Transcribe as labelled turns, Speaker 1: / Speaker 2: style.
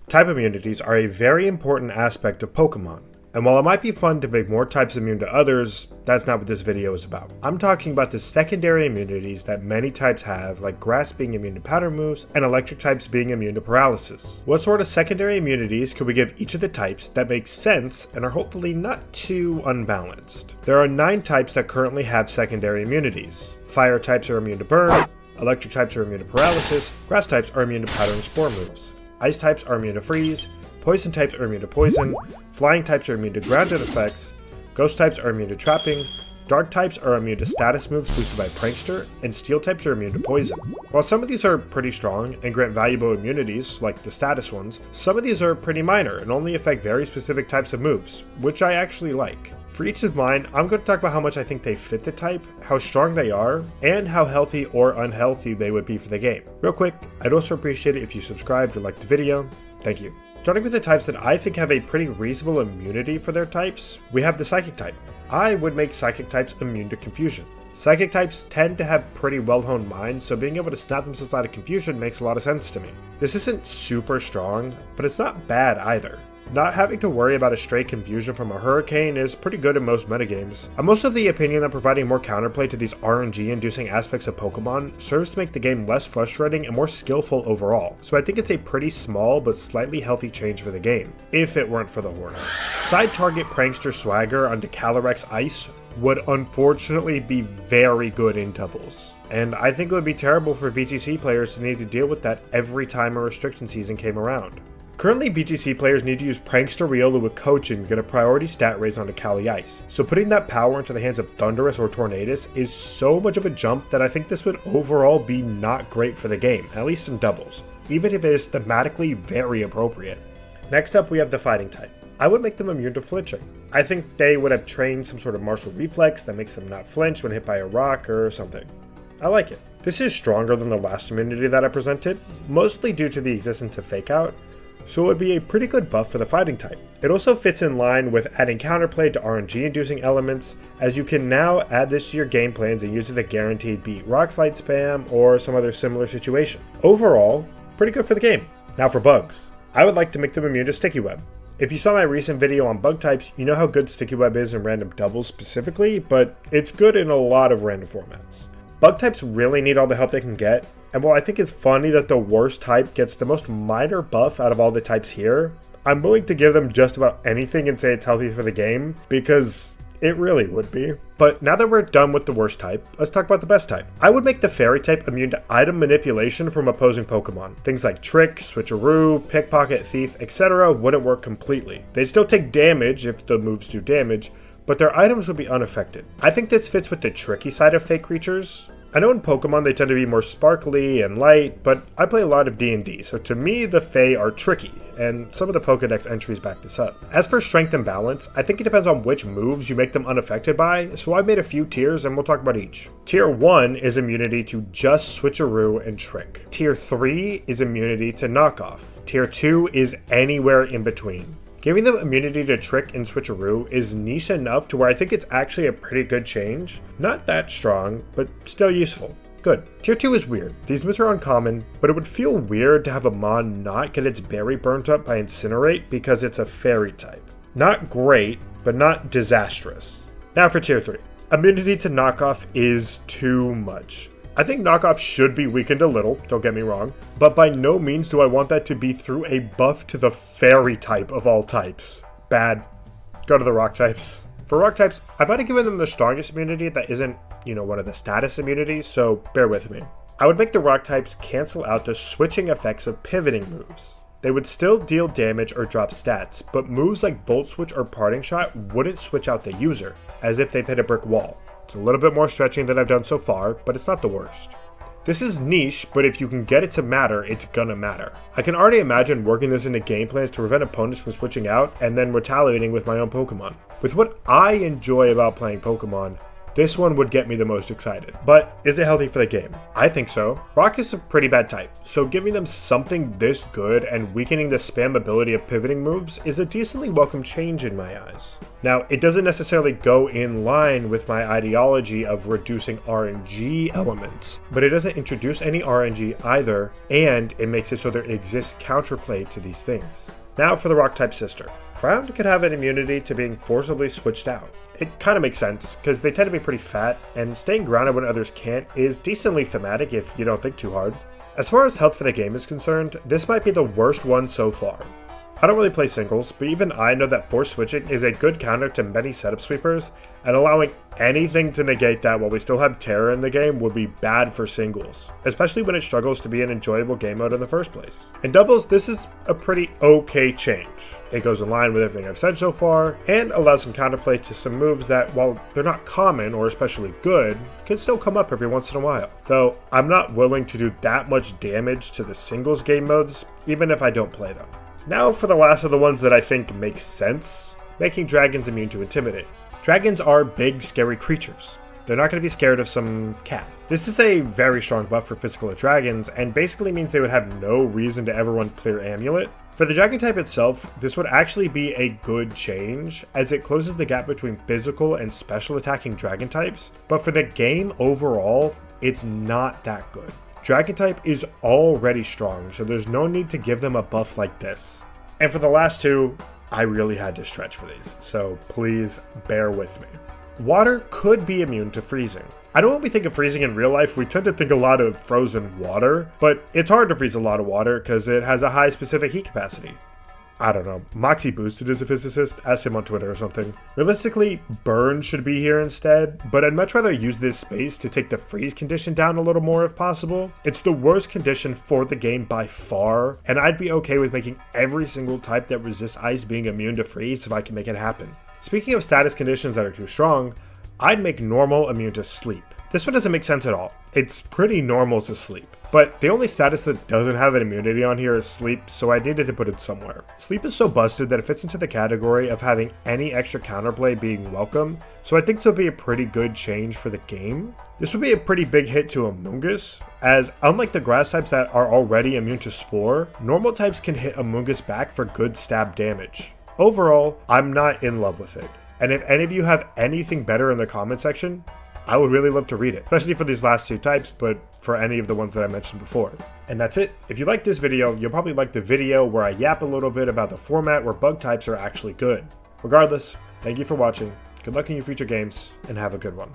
Speaker 1: Type immunities are a very important aspect of Pokemon. And while it might be fun to make more types immune to others, that's not what this video is about. I'm talking about the secondary immunities that many types have, like grass being immune to powder moves, and electric types being immune to paralysis. What sort of secondary immunities could we give each of the types that make sense and are hopefully not too unbalanced? There are 9 types that currently have secondary immunities. Fire types are immune to burn, electric types are immune to paralysis, grass types are immune to powder and spore moves, ice types are immune to freeze, poison types are immune to poison, flying types are immune to grounded effects, ghost types are immune to trapping, dark types are immune to status moves boosted by Prankster, and steel types are immune to poison. While some of these are pretty strong and grant valuable immunities, like the status ones, some of these are pretty minor and only affect very specific types of moves, which I actually like. For each of mine, I'm going to talk about how much I think they fit the type, how strong they are, and how healthy or unhealthy they would be for the game. Real quick, I'd also appreciate it if you subscribed or liked the video. Thank you. Starting with the types that I think have a pretty reasonable immunity for their types, we have the Psychic type. I would make Psychic types immune to confusion. Psychic types tend to have pretty well-honed minds, so being able to snap themselves out of confusion makes a lot of sense to me. This isn't super strong, but it's not bad either. Not having to worry about a stray confusion from a hurricane is pretty good in most metagames. I'm also of the opinion that providing more counterplay to these RNG-inducing aspects of Pokemon serves to make the game less frustrating and more skillful overall, so I think it's a pretty small but slightly healthy change for the game, if it weren't for the horse. Side target Prankster Swagger onto Calyrex Ice would unfortunately be very good in doubles. And I think it would be terrible for VGC players to need to deal with that every time a restriction season came around. Currently, VGC players need to use Prankster Riolu with coaching to get a priority stat raise onto Cali Ice, so putting that power into the hands of Thundurus or Tornadus is so much of a jump that I think this would overall be not great for the game, at least in doubles, even if it is thematically very appropriate. Next up, we have the Fighting type. I would make them immune to flinching. I think they would have trained some sort of martial reflex that makes them not flinch when hit by a rock or something. I like it. This is stronger than the last immunity that I presented, mostly due to the existence of Fake Out, so it would be a pretty good buff for the Fighting type. It also fits in line with adding counterplay to RNG-inducing elements, as you can now add this to your game plans and use it to guaranteed beat Rock Slide spam or some other similar situation. Overall, pretty good for the game. Now for bugs. I would like to make them immune to Sticky Web. If you saw my recent video on bug types, you know how good Sticky Web is in random doubles specifically, but it's good in a lot of random formats. Bug types really need all the help they can get, and while I think it's funny that the worst type gets the most minor buff out of all the types here, I'm willing to give them just about anything and say it's healthy for the game, because it really would be. But now that we're done with the worst type, let's talk about the best type. I would make the Fairy type immune to item manipulation from opposing Pokemon. Things like Trick, Switcheroo, Pickpocket, Thief, etc. wouldn't work completely. They'd still take damage if the moves do damage, but their items would be unaffected. I think this fits with the tricky side of fake creatures. I know in Pokemon they tend to be more sparkly and light, but I play a lot of D&D, so to me the Fae are tricky, and some of the Pokedex entries back this up. As for strength and balance, I think it depends on which moves you make them unaffected by, so I've made a few tiers and we'll talk about each. Tier 1 is immunity to just Switcheroo and Trick. Tier 3 is immunity to Knockoff. Tier 2 is anywhere in between. Giving them immunity to Trick and Switcheroo is niche enough to where I think it's actually a pretty good change. Not that strong, but still useful. Good. Tier 2 is weird. These moves are uncommon, but it would feel weird to have a Mon not get its berry burnt up by Incinerate because it's a Fairy type. Not great, but not disastrous. Now for Tier 3. Immunity to Knockoff is too much. I think Knockoff should be weakened a little, don't get me wrong, but by no means do I want that to be through a buff to the Fairy type of all types. Bad. Go to the Rock types. For Rock types, I might have given them the strongest immunity that isn't, one of the status immunities, so bear with me. I would make the Rock types cancel out the switching effects of pivoting moves. They would still deal damage or drop stats, but moves like Volt Switch or Parting Shot wouldn't switch out the user, as if they've hit a brick wall. It's a little bit more stretching than I've done so far, but it's not the worst. This is niche, but if you can get it to matter, it's gonna matter. I can already imagine working this into game plans to prevent opponents from switching out and then retaliating with my own Pokemon. With what I enjoy about playing Pokemon, this one would get me the most excited. But is it healthy for the game? I think so. Rock is a pretty bad type, so giving them something this good and weakening the spam ability of pivoting moves is a decently welcome change in my eyes. Now, it doesn't necessarily go in line with my ideology of reducing RNG elements, but it doesn't introduce any RNG either, and it makes it so there exists counterplay to these things. Now for the Rock-type sister. Ground could have an immunity to being forcibly switched out. It kind of makes sense, because they tend to be pretty fat, and staying grounded when others can't is decently thematic if you don't think too hard. As far as health for the game is concerned, this might be the worst one so far. I don't really play singles, but even I know that force switching is a good counter to many setup sweepers, and allowing anything to negate that while we still have terror in the game would be bad for singles, especially when it struggles to be an enjoyable game mode in the first place. In doubles, this is a pretty okay change. It goes in line with everything I've said so far, and allows some counterplay to some moves that, while they're not common or especially good, can still come up every once in a while. Though, I'm not willing to do that much damage to the singles game modes, even if I don't play them. Now for the last of the ones that I think make sense, making dragons immune to Intimidate. Dragons are big, scary creatures. They're not going to be scared of some cat. This is a very strong buff for physical dragons, and basically means they would have no reason to ever run Clear Amulet. For the dragon type itself, this would actually be a good change, as it closes the gap between physical and special attacking dragon types, but for the game overall, it's not that good. Dragon type is already strong, so there's no need to give them a buff like this. And for the last two, I really had to stretch for these, so please bear with me. Water could be immune to freezing. I know when we think of freezing in real life, we tend to think a lot of frozen water, but it's hard to freeze a lot of water because it has a high specific heat capacity. I don't know, Moxie Boosted is a physicist, ask him on Twitter or something. Realistically, burn should be here instead, but I'd much rather use this space to take the freeze condition down a little more if possible. It's the worst condition for the game by far, and I'd be okay with making every single type that resists ice being immune to freeze if I can make it happen. Speaking of status conditions that are too strong, I'd make normal immune to sleep. This one doesn't make sense at all. It's pretty normal to sleep. But the only status that doesn't have an immunity on here is sleep, so I needed to put it somewhere. Sleep is so busted that it fits into the category of having any extra counterplay being welcome, so I think this would be a pretty good change for the game. This would be a pretty big hit to Amoonguss, as unlike the grass types that are already immune to Spore, normal types can hit Amoonguss back for good stab damage. Overall, I'm not in love with it, and if any of you have anything better in the comment section, I would really love to read it, especially for these last two types, but for any of the ones that I mentioned before. And that's it. If you like this video, you'll probably like the video where I yap a little bit about the format where bug types are actually good. Regardless, thank you for watching, good luck in your future games, and have a good one.